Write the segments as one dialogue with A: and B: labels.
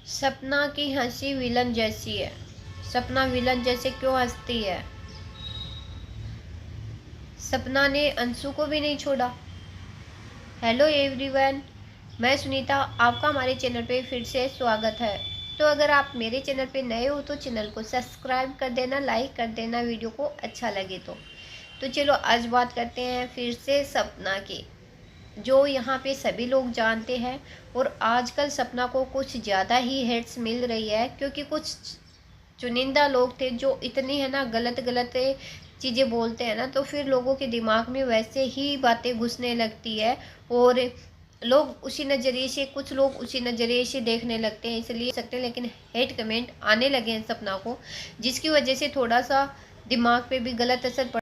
A: सपना की हंसी विलन जैसी है। सपना विलन जैसे क्यों हंसती है? सपना ने अंशु को भी नहीं छोड़ा। हेलो एवरीवन, मैं सुनीता, आपका हमारे चैनल पे फिर से स्वागत है। तो अगर आप मेरे चैनल पे नए हो तो चैनल को सब्सक्राइब कर देना, लाइक कर देना वीडियो को अच्छा लगे तो चलो आज बात करते हैं फिर से सपना की, जो यहाँ पे सभी लोग जानते हैं। और आजकल सपना को कुछ ज़्यादा ही हेट्स मिल रही है, क्योंकि कुछ चुनिंदा लोग थे जो इतनी है ना गलत गलत चीज़ें बोलते हैं ना, तो फिर लोगों के दिमाग में वैसे ही बातें घुसने लगती है और लोग उसी नज़रिए से, कुछ लोग उसी नज़रिए से देखने लगते हैं, इसलिए सकते हैं। लेकिन हेट कमेंट आने लगे हैं सपना को, जिसकी वजह से थोड़ा सा दिमाग पे भी गलत असर पड़,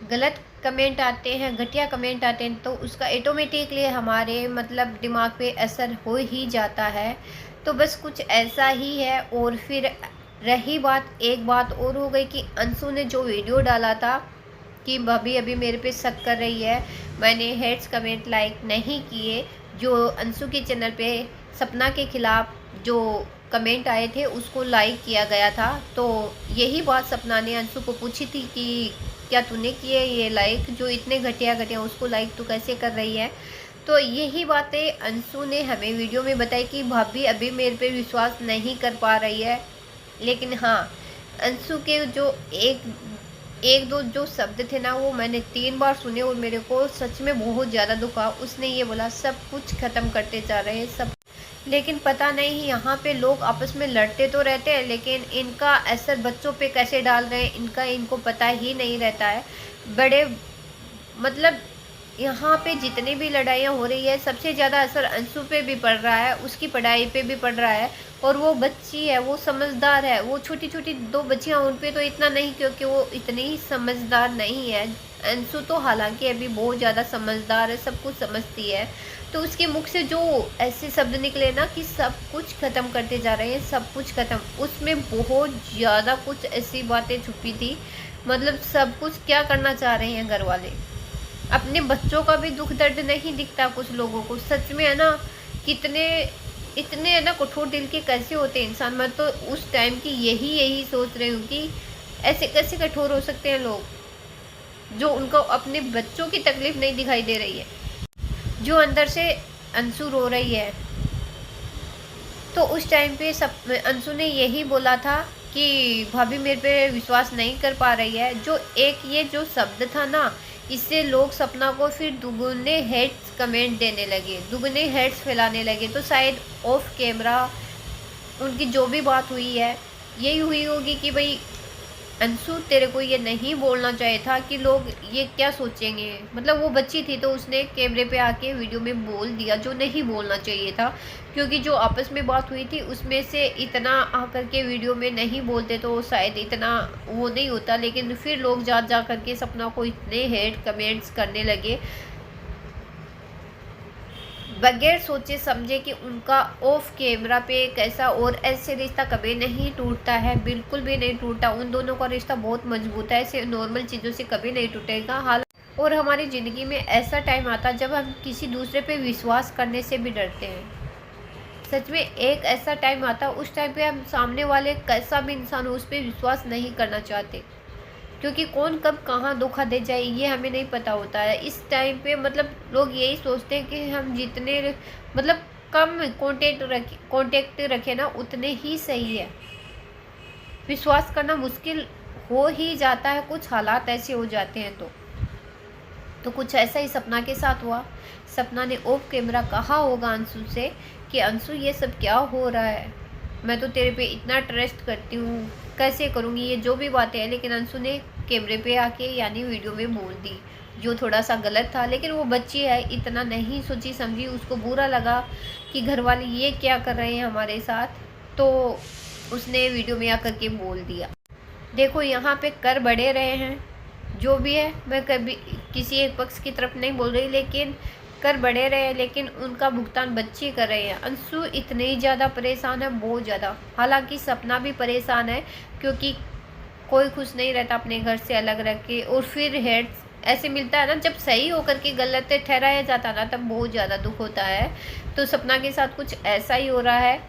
A: गलत कमेंट आते हैं, घटिया कमेंट आते हैं, तो उसका ऑटोमेटिकली हमारे मतलब दिमाग पे असर हो ही जाता है। तो बस कुछ ऐसा ही है। और फिर रही बात, एक बात और हो गई कि अंशु ने जो वीडियो डाला था कि भाभी अभी मेरे पे शक कर रही है, मैंने हेट्स कमेंट लाइक नहीं किए। जो अंशु के चैनल पे सपना के खिलाफ जो कमेंट आए थे उसको लाइक किया गया था। तो यही बात सपना ने अंशु को पूछी थी कि क्या तूने किए ये लाइक, जो इतने घटिया घटिया उसको लाइक तू कैसे कर रही है। तो यही बातें अंशु ने हमें वीडियो में बताई कि भाभी अभी मेरे पे विश्वास नहीं कर पा रही है। लेकिन हाँ, अंशु के जो एक दो जो शब्द थे ना, वो मैंने 3 बार सुने और मेरे को सच में बहुत ज़्यादा दुखा। उसने ये बोला सब कुछ ख़त्म करते जा रहे हैं सब, लेकिन पता नहीं यहाँ पे लोग आपस में लड़ते तो रहते हैं, लेकिन इनका असर बच्चों पे कैसे डाल रहे हैं इनको पता ही नहीं रहता है। बड़े मतलब यहाँ पे जितनी भी लड़ाइयाँ हो रही है, सबसे ज़्यादा असर अंशु पे भी पड़ रहा है, उसकी पढ़ाई पे भी पड़ रहा है। और वो बच्ची है, वो समझदार है, वो छोटी छोटी 2 बच्चियाँ, उन पे तो इतना नहीं, क्योंकि वो इतनी ही समझदार नहीं है। अंशु तो हालांकि अभी बहुत ज़्यादा समझदार है, सब कुछ समझती है। तो उसके मुख से जो ऐसे शब्द निकले ना कि सब कुछ ख़त्म करते जा रहे हैं, सब कुछ ख़त्म, उसमें बहुत ज़्यादा कुछ ऐसी बातें छुपी थी। मतलब सब कुछ क्या करना चाह रहे हैं घर वाले, अपने बच्चों का भी दुख दर्द नहीं दिखता कुछ लोगों को। सच में है ना, कितने इतने है ना कठोर दिल के कैसे होते हैं इंसान। मैं तो उस टाइम की यही सोच रही हूँ कि ऐसे कैसे कठोर हो सकते हैं लोग, जो उनको अपने बच्चों की तकलीफ नहीं दिखाई दे रही है, जो अंदर से अंशु रो रही है। तो उस टाइम पे सब अंशु ने यही बोला था कि भाभी मेरे पे विश्वास नहीं कर पा रही है। जो एक ये जो शब्द था ना, इससे लोग सपना को फिर दुगने हेट्स कमेंट देने लगे, दुगने हेट्स फैलाने लगे। तो शायद ऑफ कैमरा उनकी जो भी बात हुई है, यही हुई होगी कि भाई अंशु तेरे को ये नहीं बोलना चाहिए था कि लोग ये क्या सोचेंगे। मतलब वो बच्ची थी तो उसने कैमरे पे आके वीडियो में बोल दिया जो नहीं बोलना चाहिए था, क्योंकि जो आपस में बात हुई थी उसमें से इतना आकर के वीडियो में नहीं बोलते तो शायद इतना वो नहीं होता। लेकिन फिर लोग जा करके सपना को इतने हेट कमेंट्स करने लगे, बगैर सोचे समझे कि उनका ऑफ कैमरा पे कैसा। और ऐसे रिश्ता कभी नहीं टूटता है, बिल्कुल भी नहीं टूटता। उन दोनों का रिश्ता बहुत मजबूत है, ऐसे नॉर्मल चीज़ों से कभी नहीं टूटेगा। हाल और हमारी ज़िंदगी में ऐसा टाइम आता है जब हम किसी दूसरे पे विश्वास करने से भी डरते हैं। सच में एक ऐसा टाइम आता है, उस टाइम पे हम सामने वाले कैसा भी इंसान हो उस पर विश्वास नहीं करना चाहते, क्योंकि कौन कब कहाँ धोखा दे जाए ये हमें नहीं पता होता है। इस टाइम पे मतलब लोग यही सोचते हैं कि हम जितने मतलब कम कांटेक्ट रखें ना उतने ही सही है। विश्वास करना मुश्किल हो ही जाता है, कुछ हालात ऐसे हो जाते हैं। तो कुछ ऐसा ही सपना के साथ हुआ। सपना ने ऑफ कैमरा कहा होगा अंशु से कि अंशु ये सब क्या हो रहा है, मैं तो तेरे पे इतना ट्रस्ट करती हूँ, कैसे करूँगी ये जो भी बातें हैं। लेकिन अंशु ने कैमरे पे आके यानी वीडियो में बोल दी, जो थोड़ा सा गलत था। लेकिन वो बच्ची है, इतना नहीं सोची समझी, उसको बुरा लगा कि घर वाले ये क्या कर रहे हैं हमारे साथ, तो उसने वीडियो में आकर के बोल दिया। देखो यहाँ पे कर बढ़े रहे हैं, जो भी है, मैं कभी किसी एक पक्ष की तरफ नहीं बोल रही, लेकिन कर बढ़े रहे हैं, लेकिन उनका भुगतान बच्चे कर रहे हैं। अंशु इतने ज़्यादा परेशान है, बहुत ज़्यादा। हालांकि सपना भी परेशान है, क्योंकि कोई खुश नहीं रहता अपने घर से अलग रह के। और फिर हेड ऐसे मिलता है ना, जब सही होकर के गलत ठहराया जाता ना, तब बहुत ज़्यादा दुख होता है। तो सपना के साथ कुछ ऐसा ही हो रहा है।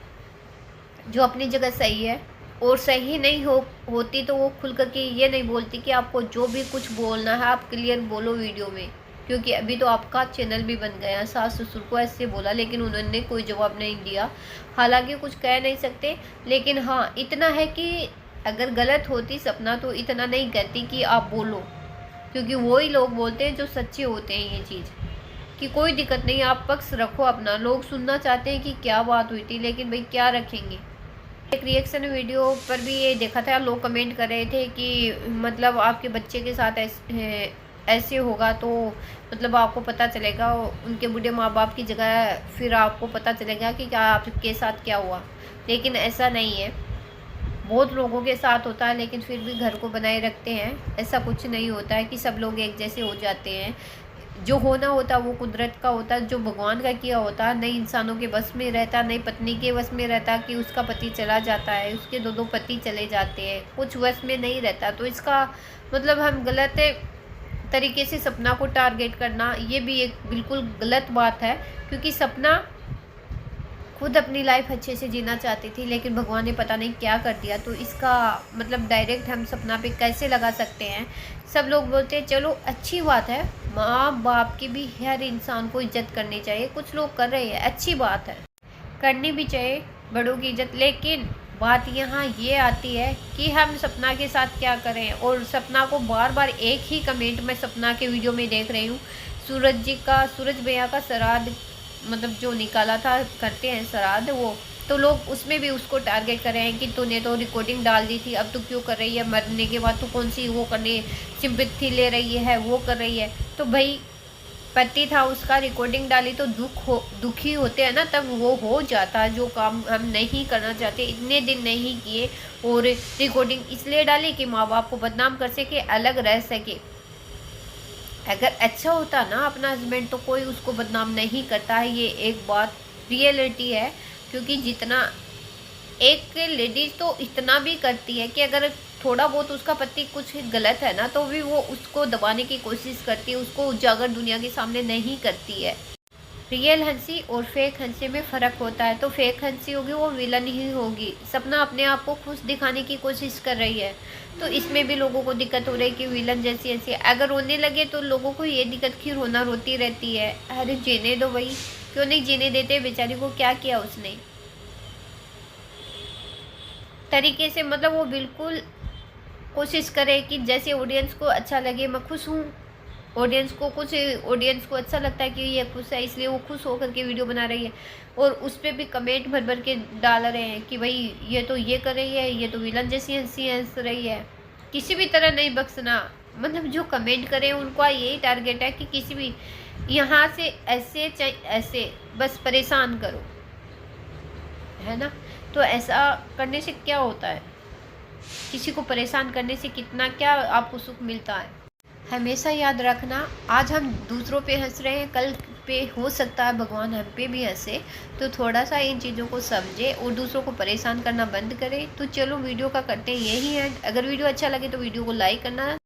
A: जो अपनी जगह सही है, और सही नहीं होती तो वो खुल करके ये नहीं बोलती कि आपको जो भी कुछ बोलना है आप क्लियर बोलो वीडियो में। क्योंकि अभी तो आपका चैनल भी बन गया, सास ससुर को ऐसे बोला लेकिन उन्होंने कोई जवाब नहीं दिया। हालांकि कुछ कह नहीं सकते, लेकिन हाँ इतना है कि अगर गलत होती सपना तो इतना नहीं कहती कि आप बोलो। क्योंकि वही लोग बोलते हैं जो सच्चे होते हैं ये चीज़, कि कोई दिक्कत नहीं, आप पक्ष रखो अपना। लोग सुनना चाहते हैं कि क्या बात हुई थी, लेकिन भाई क्या रखेंगे। एक रिएक्शन वीडियो पर भी ये देखा था, लोग कमेंट कर रहे थे कि मतलब आपके बच्चे के साथ ऐसे होगा तो मतलब आपको पता चलेगा उनके बूढ़े माँ बाप की जगह, फिर आपको पता चलेगा कि क्या आपके साथ क्या हुआ। लेकिन ऐसा नहीं है, बहुत लोगों के साथ होता है लेकिन फिर भी घर को बनाए रखते हैं। ऐसा कुछ नहीं होता है कि सब लोग एक जैसे हो जाते हैं। जो होना होता वो कुदरत का होता, जो भगवान का किया होता, नहीं इंसानों के बस में रहता, नहीं पत्नी के बस में रहता कि उसका पति चला जाता है, उसके दो पति चले जाते हैं, कुछ बस में नहीं रहता। तो इसका मतलब हम गलत तरीके से सपना को टारगेट करना, ये भी एक बिल्कुल गलत बात है। क्योंकि सपना खुद अपनी लाइफ अच्छे से जीना चाहती थी, लेकिन भगवान ने पता नहीं क्या कर दिया। तो इसका मतलब डायरेक्ट हम सपना पे कैसे लगा सकते हैं। सब लोग बोलते हैं चलो अच्छी बात है, माँ बाप की भी हर इंसान को इज्जत करनी चाहिए। कुछ लोग कर रहे हैं, अच्छी बात है, करनी भी चाहिए बड़ों की इज्जत। लेकिन बात यहाँ ये आती है कि हम सपना के साथ क्या करें। और सपना को बार बार एक ही कमेंट मैं सपना के वीडियो में देख रही हूँ, सूरज भैया का श्राद्ध मतलब जो निकाला था, करते हैं श्राद्ध वो, तो लोग उसमें भी उसको टारगेट कर रहे हैं कि तूने तो रिकॉर्डिंग डाल दी थी, अब तू क्यों कर रही है, मरने के बाद तू कौन सी वो करने सिंपैथी ले रही है, वो कर रही है। तो भाई पति था उसका, रिकॉर्डिंग डाली तो दुखी होते हैं ना, तब वो हो जाता है। जो काम हम नहीं करना चाहते, इतने दिन नहीं किए और रिकॉर्डिंग इसलिए डाली कि माँ बाप को बदनाम कर सके, अलग रह सके। अगर अच्छा होता ना अपना हस्बैंड तो कोई उसको बदनाम नहीं करता है, ये एक बात रियलिटी है। क्योंकि जितना एक लेडीज तो इतना भी करती है कि अगर थोड़ा बहुत उसका पति कुछ गलत है ना तो भी वो उसको दबाने की कोशिश करती है, उसको उजागर दुनिया के सामने नहीं करती है। रियल हंसी और फेक हंसी में फ़र्क होता है। तो फेक हंसी होगी वो विलन ही होगी। सपना अपने आप को खुश दिखाने की कोशिश कर रही है, तो इसमें भी लोगों को दिक्कत हो रही है कि विलन जैसी हंसी। अगर रोने लगे तो लोगों को ये दिक्कत कि रोना रोती रहती है। अरे जीने दो भाई, क्यों नहीं जीने देते, बेचारी को क्या किया उसने। तरीके से मतलब वो बिल्कुल कोशिश करे कि जैसे ऑडियंस को अच्छा लगे, मैं खुश हूँ। ऑडियंस को अच्छा लगता है कि ये खुश है, इसलिए वो खुश होकर के वीडियो बना रही है। और उस पर भी कमेंट भर भर के डाल रहे हैं कि भाई ये तो ये कर रही है, ये तो विलन जैसी हंसी हंस रही है। किसी भी तरह नहीं बख्शना, मतलब जो कमेंट करें उनका यही टारगेट है कि किसी भी यहाँ से ऐसे चाहे ऐसे बस परेशान करो, है ना। तो ऐसा करने से क्या होता है, किसी को परेशान करने से कितना क्या आपको सुख मिलता है। हमेशा याद रखना, आज हम दूसरों पे हंस रहे हैं, कल पे हो सकता है भगवान हम पे भी हंसे। तो थोड़ा सा इन चीज़ों को समझे और दूसरों को परेशान करना बंद करें। तो चलो वीडियो का करते हैं यही है। अगर वीडियो अच्छा लगे तो वीडियो को लाइक करना।